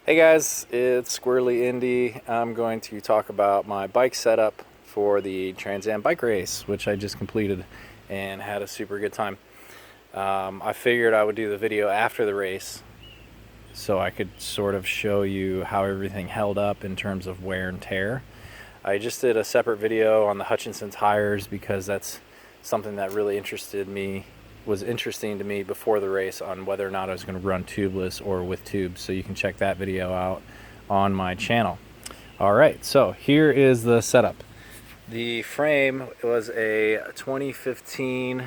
Hey guys, it's Squirrely Indy. I'm going to talk about my bike setup for the Trans Am bike race, which I just completed and had a super good time. I figured I would do the video after the race so I could sort of show you how everything held up in terms of wear and tear. I just did a separate video on the Hutchinson tires because that's something that really was interesting to me before the race on whether or not I was going to run tubeless or with tubes. So you can check that video out on my channel. All right, so here is the setup. The frame was a 2015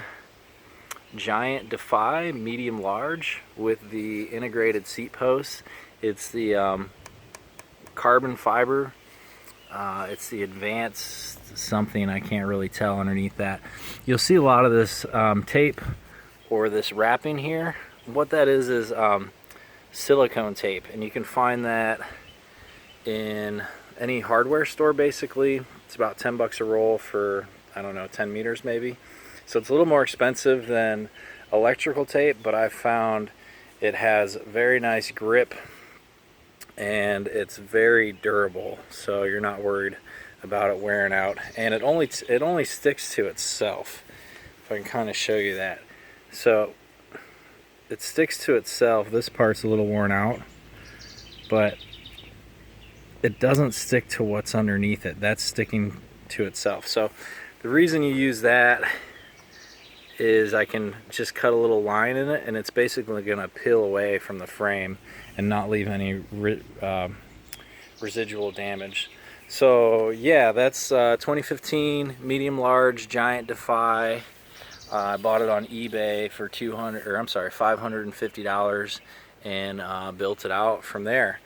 Giant Defy medium large with the integrated seat posts. It's the carbon fiber. It's the advanced something, I can't really tell underneath that. You'll see a lot of this tape or this wrapping here. What that is silicone tape, and you can find that in any hardware store basically. It's about 10 bucks a roll for, I don't know, 10 meters maybe. So it's a little more expensive than electrical tape, but I've found it has very nice grip and it's very durable, so you're not worried about it wearing out. And it only sticks to itself. If I can kind of show you that. So it sticks to itself. This part's a little worn out, but it doesn't stick to what's underneath it. That's sticking to itself. So the reason you use that is I can just cut a little line in it and it's basically going to peel away from the frame and not leave any residual damage. So yeah, that's 2015 medium large Giant Defy. I bought it on eBay for $550 and built it out from there.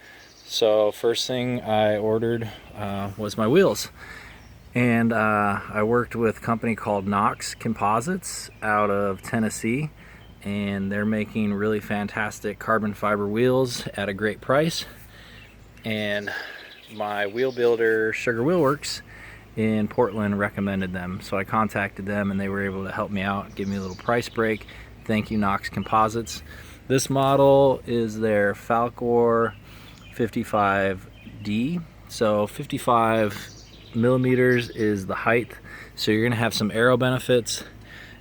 So first thing I ordered was my wheels. And I worked with a company called Knox Composites out of Tennessee, and they're making really fantastic carbon fiber wheels at a great price. And my wheel builder, Sugar Wheel Works in Portland, recommended them. So I contacted them and they were able to help me out, give me a little price break. Thank you, Knox Composites. This model is their Falcor 55D. So 55 millimeters is the height, so you're gonna have some aero benefits.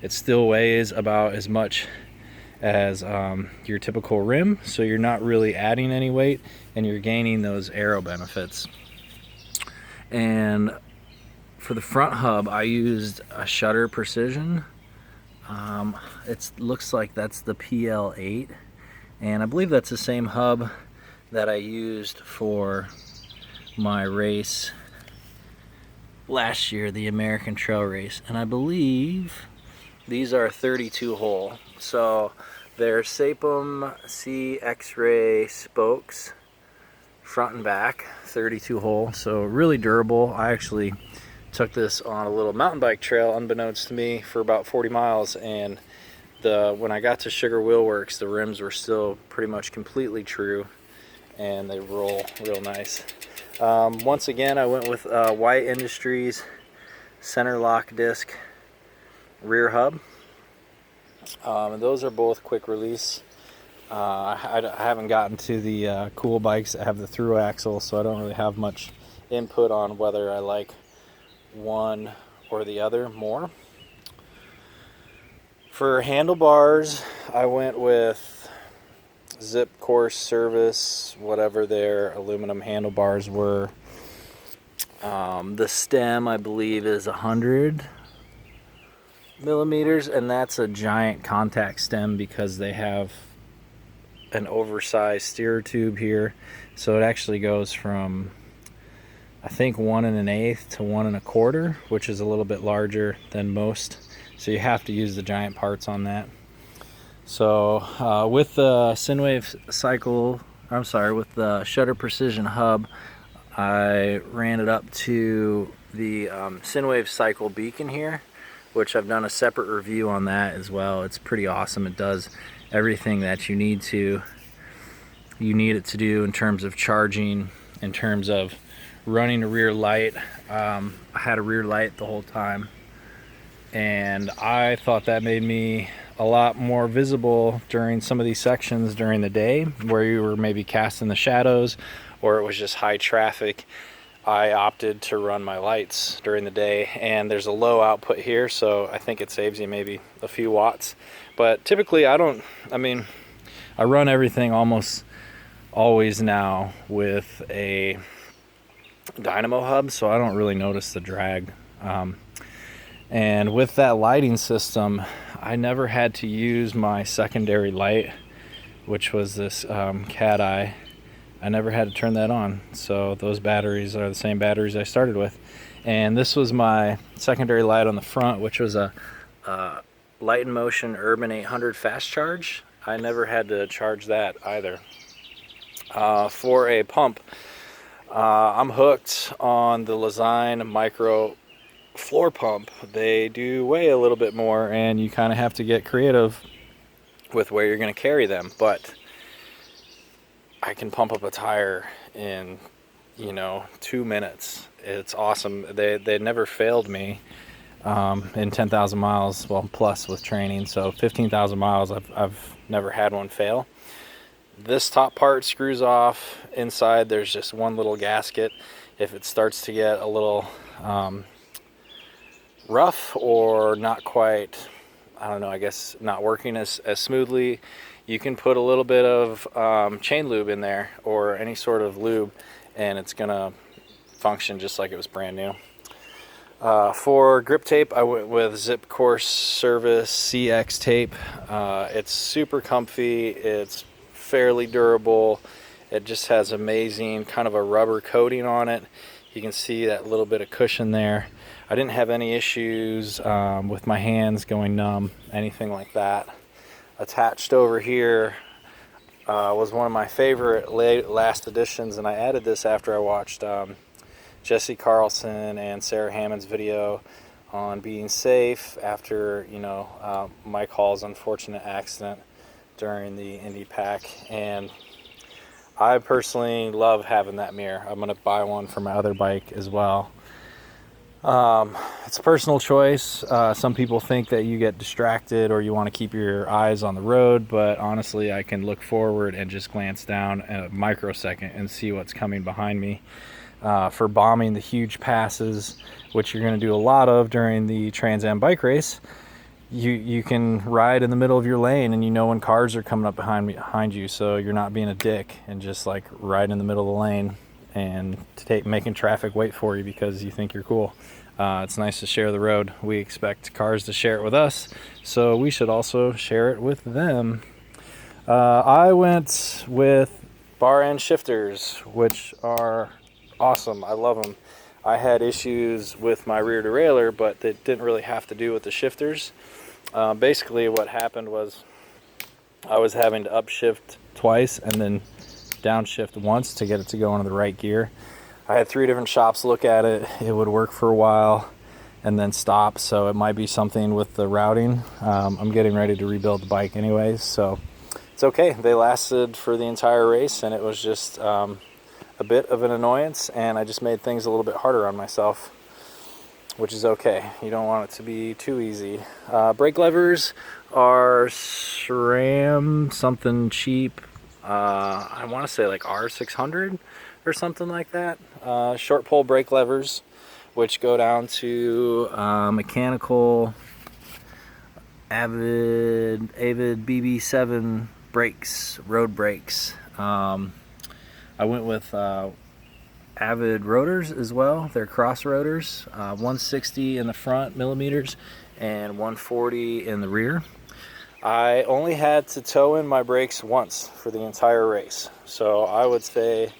It still weighs about as much as your typical rim, so you're not really adding any weight and you're gaining those aero benefits. And for the front hub, I used a Shutter Precision. It looks like that's the PL8, and I believe that's the same hub that I used for my race last year, the American Trail Race, and I believe these are 32 hole. So they're Sapum C X-ray spokes, front and back, 32 hole, so really durable. I actually took this on a little mountain bike trail unbeknownst to me for about 40 miles, and when I got to Sugar Wheel Works, the rims were still pretty much completely true and they roll real nice. Once again, I went with White Industries center lock disc rear hub, and those are both quick release. I haven't gotten to the cool bikes that have the through axle, so I don't really have much input on whether I like one or the other more. For handlebars, I went with Zip Course Service, whatever their aluminum handlebars were. The stem, I believe, is 100 millimeters, and that's a giant contact stem because they have an oversized steer tube here. So it actually goes from, I think, 1 1/8 to 1 1/4, which is a little bit larger than most. So you have to use the giant parts on that. So with the with the Shutter Precision hub, I ran it up to the Synwave Cycle beacon here, which I've done a separate review on that as well. It's pretty awesome. It does everything that you need it to do in terms of charging, in terms of running a rear light. I had a rear light the whole time, and I thought that made me a lot more visible during some of these sections during the day where you were maybe casting the shadows or it was just high traffic. I opted to run my lights during the day, and there's a low output here, so I think it saves you maybe a few watts. But typically I run everything almost always now with a dynamo hub, so I don't really notice the drag. And with that lighting system, I never had to use my secondary light, which was this cat eye. I never had to turn that on. So those batteries are the same batteries I started with. And this was my secondary light on the front, which was a Light in Motion Urban 800 fast charge. I never had to charge that either. For a pump, I'm hooked on the Lezyne Micro floor pump. They do weigh a little bit more, and you kind of have to get creative with where you're going to carry them, but I can pump up a tire in 2 minutes. It's awesome. They never failed me in 10,000 miles, well, plus with training, so 15,000 miles I've never had one fail. This top part screws off. Inside there's just one little gasket. If it starts to get a little rough or not quite, I don't know, I guess not working as smoothly, you can put a little bit of chain lube in there or any sort of lube, and it's gonna function just like it was brand new. For grip tape, I went with Zip Course Service CX tape. It's super comfy, it's fairly durable, it just has amazing kind of a rubber coating on it. You can see that little bit of cushion there. I didn't have any issues with my hands going numb, anything like that. Attached over here was one of my favorite last editions, and I added this after I watched Jesse Carlson and Sarah Hammond's video on being safe after Mike Hall's unfortunate accident during the Indy Pack, and I personally love having that mirror. I'm gonna buy one for my other bike as well. It's a personal choice. Some people think that you get distracted or you want to keep your eyes on the road, but honestly I can look forward and just glance down a microsecond and see what's coming behind me. For bombing the huge passes, which you're going to do a lot of during the Trans Am bike race, you can ride in the middle of your lane and you know when cars are coming up behind you, so you're not being a dick and just like ride in the middle of the lane and making traffic wait for you because you think you're cool. It's nice to share the road. We expect cars to share it with us, so we should also share it with them. I went with bar end shifters, which are awesome. I love them. I had issues with my rear derailleur, but they didn't really have to do with the shifters. Basically what happened was I was having to upshift twice and then downshift once to get it to go into the right gear. I had 3 different shops look at it. It would work for a while and then stop, so it might be something with the routing. I'm getting ready to rebuild the bike anyways, so it's okay. They lasted for the entire race, and it was just a bit of an annoyance, and I just made things a little bit harder on myself, which is okay. You don't want it to be too easy. Brake levers are SRAM something cheap. I want to say like R600 or something like that. Short pole brake levers, which go down to mechanical Avid BB7 brakes, road brakes. I went with Avid rotors as well. They're cross rotors, 160 in the front millimeters and 140 in the rear. I only had to tow in my brakes once for the entire race, so I would say,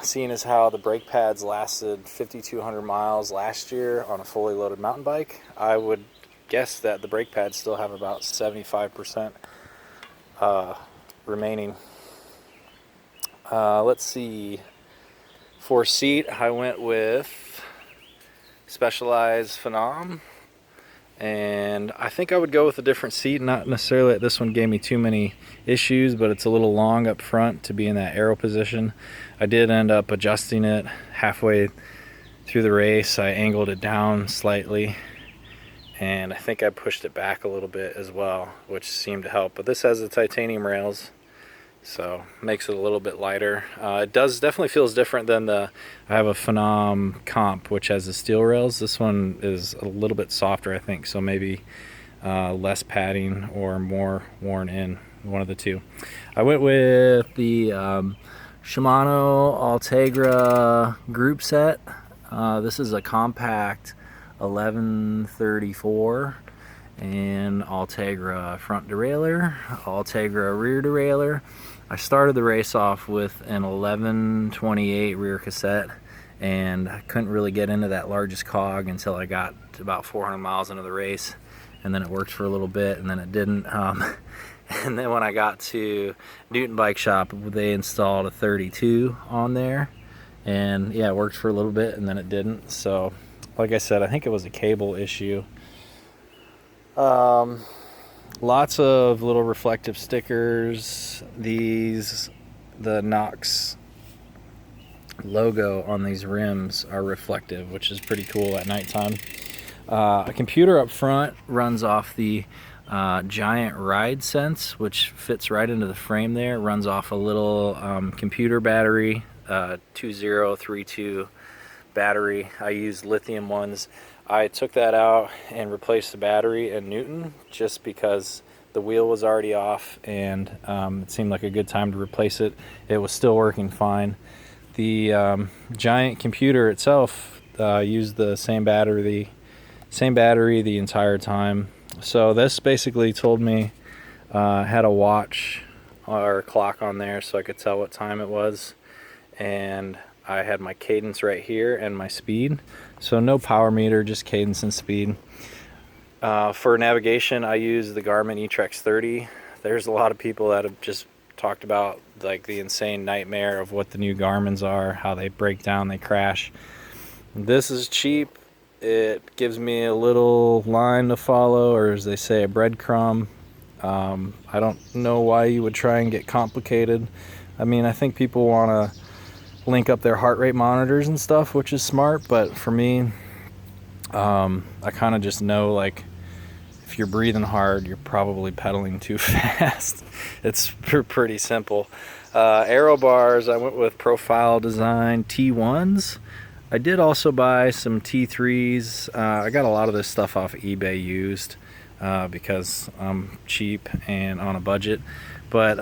seeing as how the brake pads lasted 5,200 miles last year on a fully loaded mountain bike, I would guess that the brake pads still have about 75% remaining. Let's see. For seat, I went with Specialized Phenom, and I think I would go with a different seat. Not necessarily that this one gave me too many issues, but it's a little long up front to be in that aero position. I did end up adjusting it halfway through the race. I angled it down slightly, and I think I pushed it back a little bit as well, which seemed to help. But this has the titanium rails, so makes it a little bit lighter. It definitely feels different than I have a Phenom Comp, which has the steel rails. This one is a little bit softer, I think, so maybe less padding or more worn in, one of the two. I went with the Shimano Ultegra group set. This is a compact 1134 and Ultegra front derailleur, Ultegra rear derailleur. I started the race off with an 1128 rear cassette, and I couldn't really get into that largest cog until I got to about 400 miles into the race, and then it worked for a little bit, and then it didn't. And then when I got to Newton Bike Shop, they installed a 32 on there, and yeah, it worked for a little bit, and then it didn't. So like I said, I think it was a cable issue. Lots of little reflective stickers. The Knox logo on these rims are reflective, which is pretty cool at nighttime. A computer up front runs off the Giant Ride Sense, which fits right into the frame there. It runs off a little computer battery, 2032 battery. I use lithium ones. I took that out and replaced the battery in Newton just because the wheel was already off, and it seemed like a good time to replace it. It was still working fine. The Giant computer itself used the same battery the entire time. So this basically told me had a watch or a clock on there so I could tell what time it was, and I had my cadence right here and my speed. So no power meter, just cadence and speed. For navigation, I use the Garmin eTrex 30. There's a lot of people that have just talked about like the insane nightmare of what the new Garmin's are, how they break down, they crash. This is cheap. It gives me a little line to follow, or as they say, a breadcrumb. I don't know why you would try and get complicated. I mean, I think people want to link up their heart rate monitors and stuff, which is smart, but for me, I kind of just know, like, if you're breathing hard, you're probably pedaling too fast. It's pretty simple. Aero bars, I went with Profile Design T1s. I did also buy some T3s. I got a lot of this stuff off eBay used because I'm cheap and on a budget. But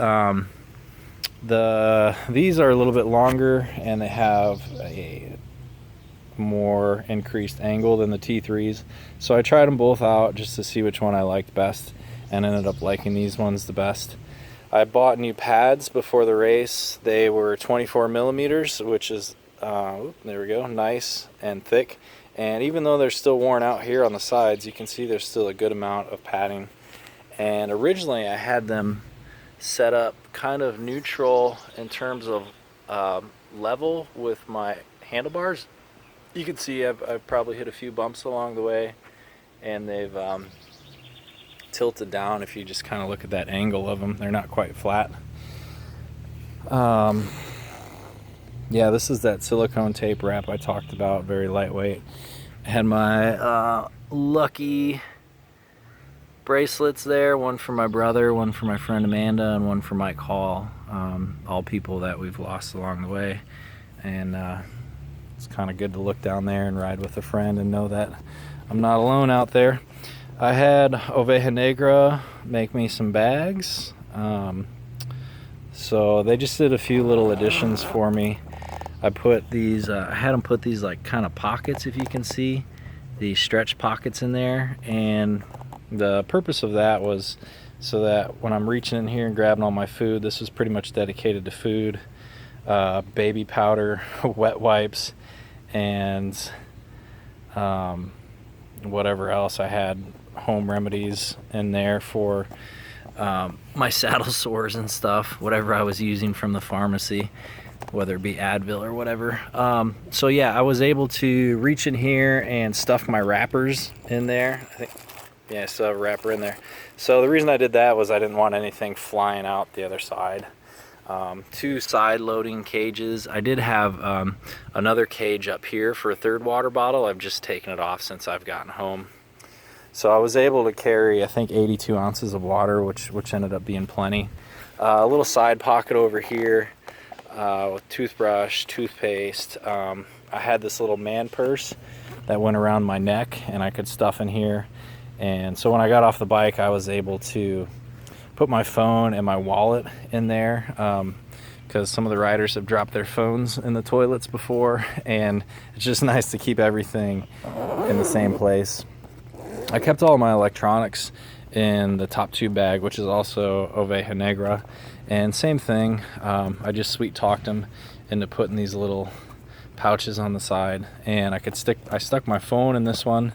these are a little bit longer, and they have a more increased angle than the T3s. So I tried them both out just to see which one I liked best, and ended up liking these ones the best. I bought new pads before the race. They were 24 millimeters, which is there we go, nice and thick. And even though they're still worn out here on the sides, you can see there's still a good amount of padding. And originally I had them set up kind of neutral in terms of level with my handlebars. You can see I've probably hit a few bumps along the way, and they've tilted down. If you just kind of look at that angle of them, they're not quite flat. Yeah, this is that silicone tape wrap I talked about, very lightweight. I had my Lucky bracelets there, one for my brother, one for my friend Amanda, and one for Mike Hall, all people that we've lost along the way. And it's kind of good to look down there and ride with a friend and know that I'm not alone out there. I had Oveja Negra make me some bags. So they just did a few little additions for me. I put these, I had them put these like kind of pockets, if you can see, these stretch pockets in there. And the purpose of that was so that when I'm reaching in here and grabbing all my food, this was pretty much dedicated to food, baby powder, wet wipes, and whatever else I had, home remedies in there for my saddle sores and stuff, whatever I was using from the pharmacy, whether it be Advil or whatever. So yeah, I was able to reach in here and stuff my wrappers in there. I think, yeah, I still have a wrapper in there. So the reason I did that was I didn't want anything flying out the other side. 2 side loading cages. I did have another cage up here for a third water bottle. I've just taken it off since I've gotten home. So I was able to carry, I think, 82 ounces of water, which ended up being plenty. A little side pocket over here with toothbrush, toothpaste. I had this little man purse that went around my neck, and I could stuff in here. And so when I got off the bike, I was able to put my phone and my wallet in there, because some of the riders have dropped their phones in the toilets before, and it's just nice to keep everything in the same place. I kept all my electronics in the top tube bag, which is also Oveja Negra, and same thing, I just sweet talked them into putting these little pouches on the side, and I stuck my phone in this one,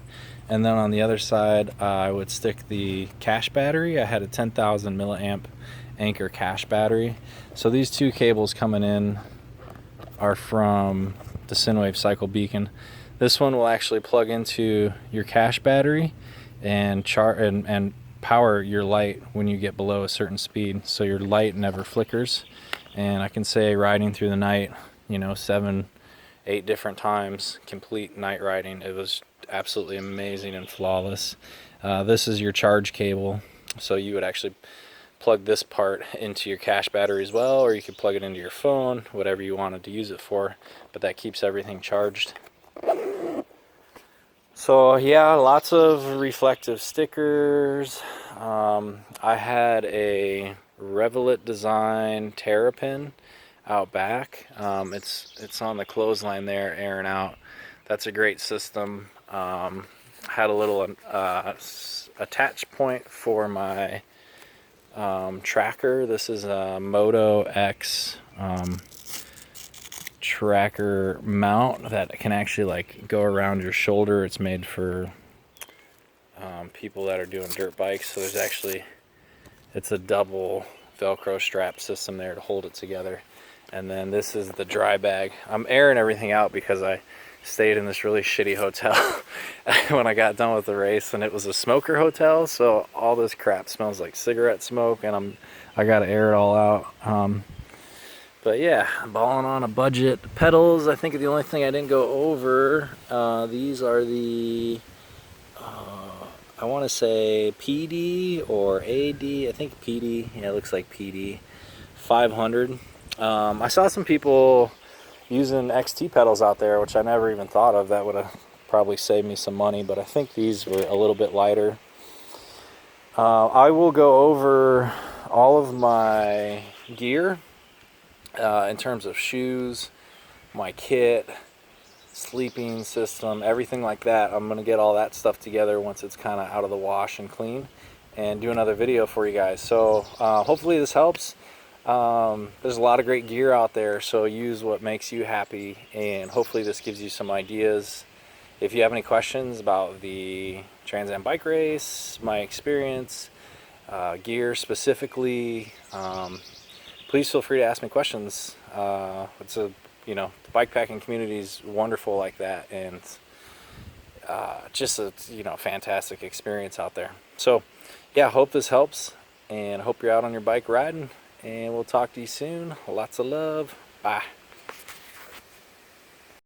and then on the other side I would stick the cache battery. I had a 10,000 milliamp Anchor cache battery. So these two cables coming in are from the Synwave Cycle Beacon. This one will actually plug into your cache battery and power your light when you get below a certain speed, so your light never flickers. And I can say, riding through the night, 7-8 different times, complete night riding, it was absolutely amazing and flawless. This is your charge cable, so you would actually plug this part into your cache battery as well, or you could plug it into your phone, whatever you wanted to use it for, but that keeps everything charged. So yeah, lots of reflective stickers. I had a Revelet Design Terrapin out back. It's on the clothesline there, airing out. That's a great system. Had a little attach point for my tracker. This is a Moto X tracker mount that can actually go around your shoulder. It's made for people that are doing dirt bikes. So it's a double Velcro strap system there to hold it together. And then this is the dry bag. I'm airing everything out because I stayed in this really shitty hotel when I got done with the race, and it was a smoker hotel, so all this crap smells like cigarette smoke, and I gotta air it all out. But yeah, balling on a budget. Pedals, I think the only thing I didn't go over, these are the I want to say PD or AD, I think PD, yeah, it looks like PD 500. I saw some people using XT pedals out there, which I never even thought of. That would have probably saved me some money, but I think these were a little bit lighter. I will go over all of my gear in terms of shoes, my kit, sleeping system, everything like that. I'm going to get all that stuff together once it's kind of out of the wash and clean, and do another video for you guys. So hopefully this helps. There's a lot of great gear out there, so use what makes you happy, and hopefully this gives you some ideas. If you have any questions about the Trans Am bike race, my experience, gear specifically, please feel free to ask me questions. The bikepacking community is wonderful like that, and just a fantastic experience out there. So yeah, hope this helps, and hope you're out on your bike riding. And we'll talk to you soon. Lots of love. Bye.